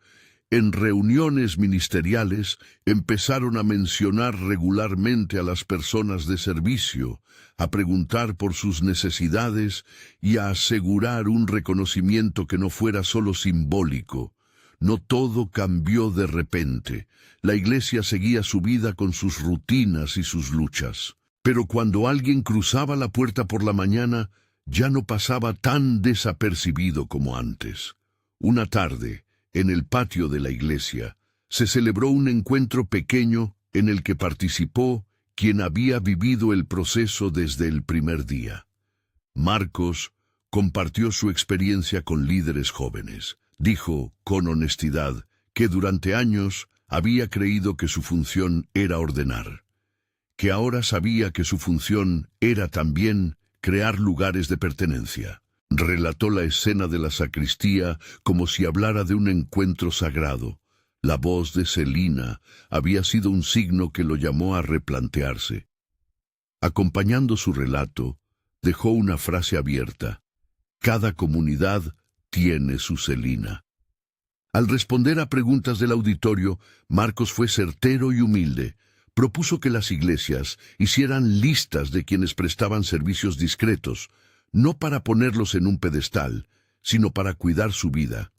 En reuniones ministeriales empezaron a mencionar regularmente a las personas de servicio, a preguntar por sus necesidades y a asegurar un reconocimiento que no fuera solo simbólico. No todo cambió de repente. La Iglesia seguía su vida con sus rutinas y sus luchas. Pero cuando alguien cruzaba la puerta por la mañana, ya no pasaba tan desapercibido como antes. Una tarde, en el patio de la iglesia, se celebró un encuentro pequeño en el que participó quien había vivido el proceso desde el primer día. Marcos compartió su experiencia con líderes jóvenes. Dijo, con honestidad, que durante años había creído que su función era ordenar, que ahora sabía que su función era también crear lugares de pertenencia. Relató la escena de la sacristía como si hablara de un encuentro sagrado. La voz de Celina había sido un signo que lo llamó a replantearse. Acompañando su relato, dejó una frase abierta: cada comunidad tiene su Celina. Al responder a preguntas del auditorio, Marcos fue certero y humilde. Propuso que las iglesias hicieran listas de quienes prestaban servicios discretos, no para ponerlos en un pedestal, sino para cuidar su vida.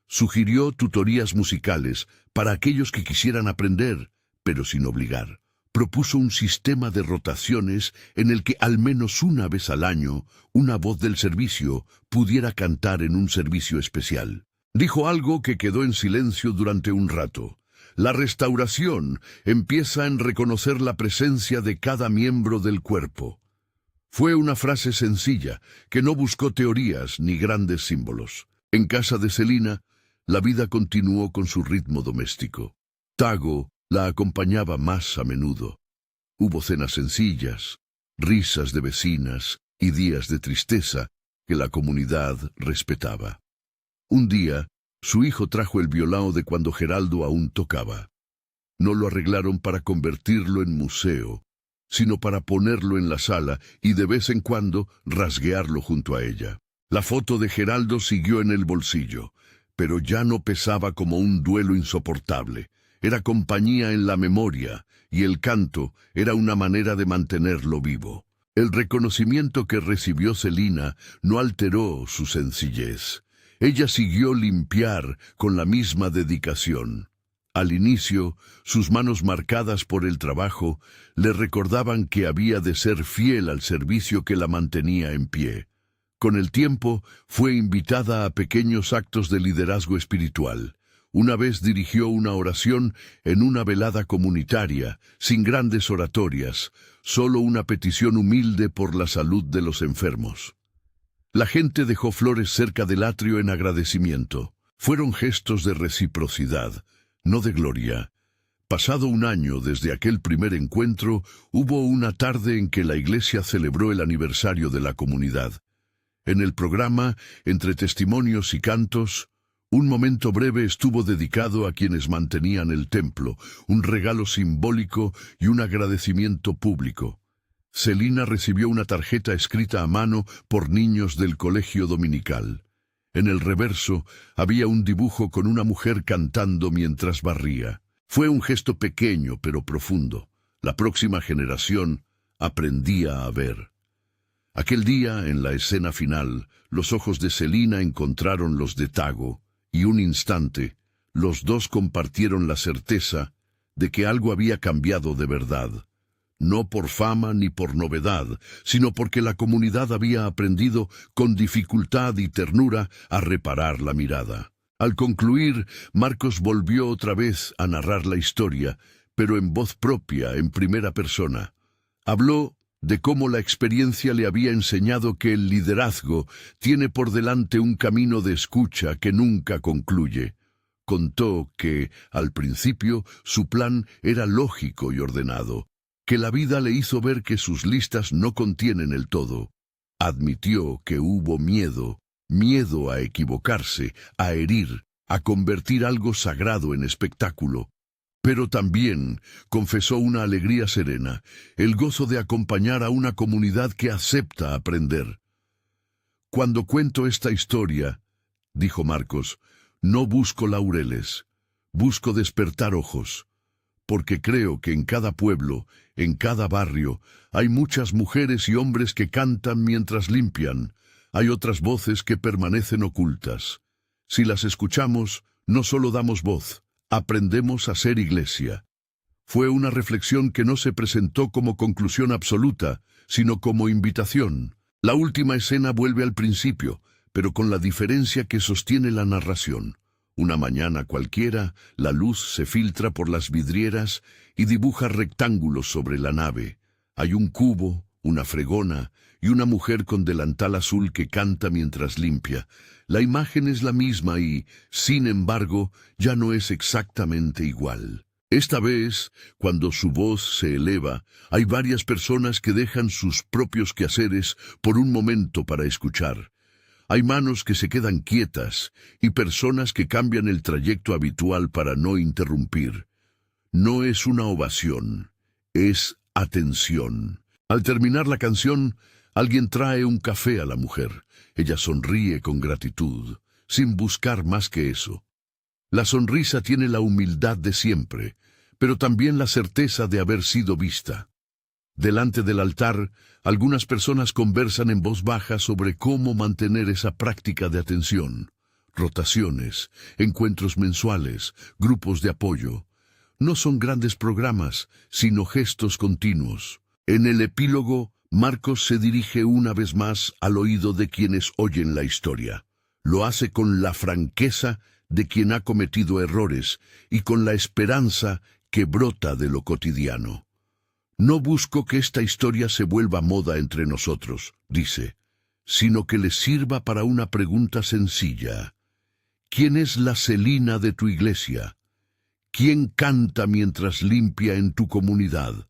Sugirió tutorías musicales para aquellos que quisieran aprender, pero sin obligar. Propuso un sistema de rotaciones en el que al menos una vez al año una voz del servicio pudiera cantar en un servicio especial. Dijo algo que quedó en silencio durante un rato. La restauración empieza en reconocer la presencia de cada miembro del cuerpo. Fue una frase sencilla, que no buscó teorías ni grandes símbolos. En casa de Celina, la vida continuó con su ritmo doméstico. Tago la acompañaba más a menudo. Hubo cenas sencillas, risas de vecinas y días de tristeza que la comunidad respetaba. Un día, su hijo trajo el violão de cuando Geraldo aún tocaba. No lo arreglaron para convertirlo en museo, sino para ponerlo en la sala y de vez en cuando rasguearlo junto a ella. La foto de Geraldo siguió en el bolsillo, pero ya no pesaba como un duelo insoportable. Era compañía en la memoria, y el canto era una manera de mantenerlo vivo. El reconocimiento que recibió Celina no alteró su sencillez. Ella siguió limpiar con la misma dedicación. Al inicio, sus manos marcadas por el trabajo le recordaban que había de ser fiel al servicio que la mantenía en pie. Con el tiempo, fue invitada a pequeños actos de liderazgo espiritual. Una vez dirigió una oración en una velada comunitaria, sin grandes oratorias, solo una petición humilde por la salud de los enfermos. La gente dejó flores cerca del atrio en agradecimiento. Fueron gestos de reciprocidad, no de gloria. Pasado un año desde aquel primer encuentro, hubo una tarde en que la iglesia celebró el aniversario de la comunidad. En el programa, entre testimonios y cantos, un momento breve estuvo dedicado a quienes mantenían el templo, un regalo simbólico y un agradecimiento público. Celina recibió una tarjeta escrita a mano por niños del colegio dominical. En el reverso había un dibujo con una mujer cantando mientras barría. Fue un gesto pequeño pero profundo. La próxima generación aprendía a ver. Aquel día, en la escena final, los ojos de Celina encontraron los de Tago, y un instante, los dos compartieron la certeza de que algo había cambiado de verdad. No por fama ni por novedad, sino porque la comunidad había aprendido con dificultad y ternura a reparar la mirada. Al concluir, Marcos volvió otra vez a narrar la historia, pero en voz propia, en primera persona. Habló de cómo la experiencia le había enseñado que el liderazgo tiene por delante un camino de escucha que nunca concluye. Contó que, al principio, su plan era lógico y ordenado, que la vida le hizo ver que sus listas no contienen el todo. Admitió que hubo miedo a equivocarse, a herir, a convertir algo sagrado en espectáculo. Pero también confesó una alegría serena, el gozo de acompañar a una comunidad que acepta aprender. Cuando cuento esta historia, dijo Marcos, no busco laureles, busco despertar ojos, porque creo que en cada pueblo, en cada barrio, hay muchas mujeres y hombres que cantan mientras limpian, hay otras voces que permanecen ocultas. Si las escuchamos, no solo damos voz, aprendemos a ser iglesia. Fue una reflexión que no se presentó como conclusión absoluta, sino como invitación. La última escena vuelve al principio, pero con la diferencia que sostiene la narración. Una mañana cualquiera, la luz se filtra por las vidrieras y dibuja rectángulos sobre la nave. Hay un cubo, una fregona y una mujer con delantal azul que canta mientras limpia. La imagen es la misma y, sin embargo, ya no es exactamente igual. Esta vez, cuando su voz se eleva, hay varias personas que dejan sus propios quehaceres por un momento para escuchar. Hay manos que se quedan quietas y personas que cambian el trayecto habitual para no interrumpir. No es una ovación, es atención. Al terminar la canción, alguien trae un café a la mujer. Ella sonríe con gratitud, sin buscar más que eso. La sonrisa tiene la humildad de siempre, pero también la certeza de haber sido vista. Delante del altar, algunas personas conversan en voz baja sobre cómo mantener esa práctica de atención. Rotaciones, encuentros mensuales, grupos de apoyo. No son grandes programas, sino gestos continuos. En el epílogo, Marcos se dirige una vez más al oído de quienes oyen la historia. Lo hace con la franqueza de quien ha cometido errores y con la esperanza que brota de lo cotidiano. No busco que esta historia se vuelva moda entre nosotros, dice, sino que les sirva para una pregunta sencilla. ¿Quién es la Celina de tu iglesia? ¿Quién canta mientras limpia en tu comunidad?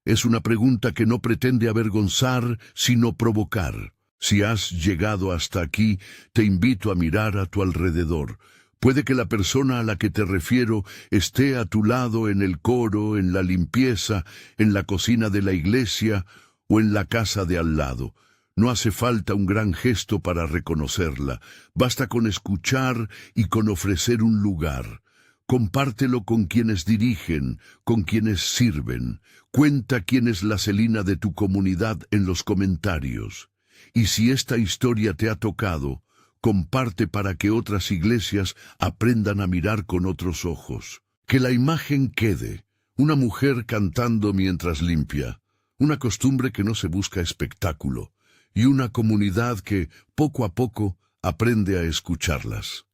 Es una pregunta que no pretende avergonzar, sino provocar. Si has llegado hasta aquí, te invito a mirar a tu alrededor. Puede que la persona a la que te refiero esté a tu lado en el coro, en la limpieza, en la cocina de la iglesia o en la casa de al lado. No hace falta un gran gesto para reconocerla. Basta con escuchar y con ofrecer un lugar. Compártelo con quienes dirigen, con quienes sirven. Cuenta quién es la Celina de tu comunidad en los comentarios. Y si esta historia te ha tocado, comparte para que otras iglesias aprendan a mirar con otros ojos. Que la imagen quede, una mujer cantando mientras limpia, una costumbre que no se busca espectáculo, y una comunidad que, poco a poco, aprende a escucharlas.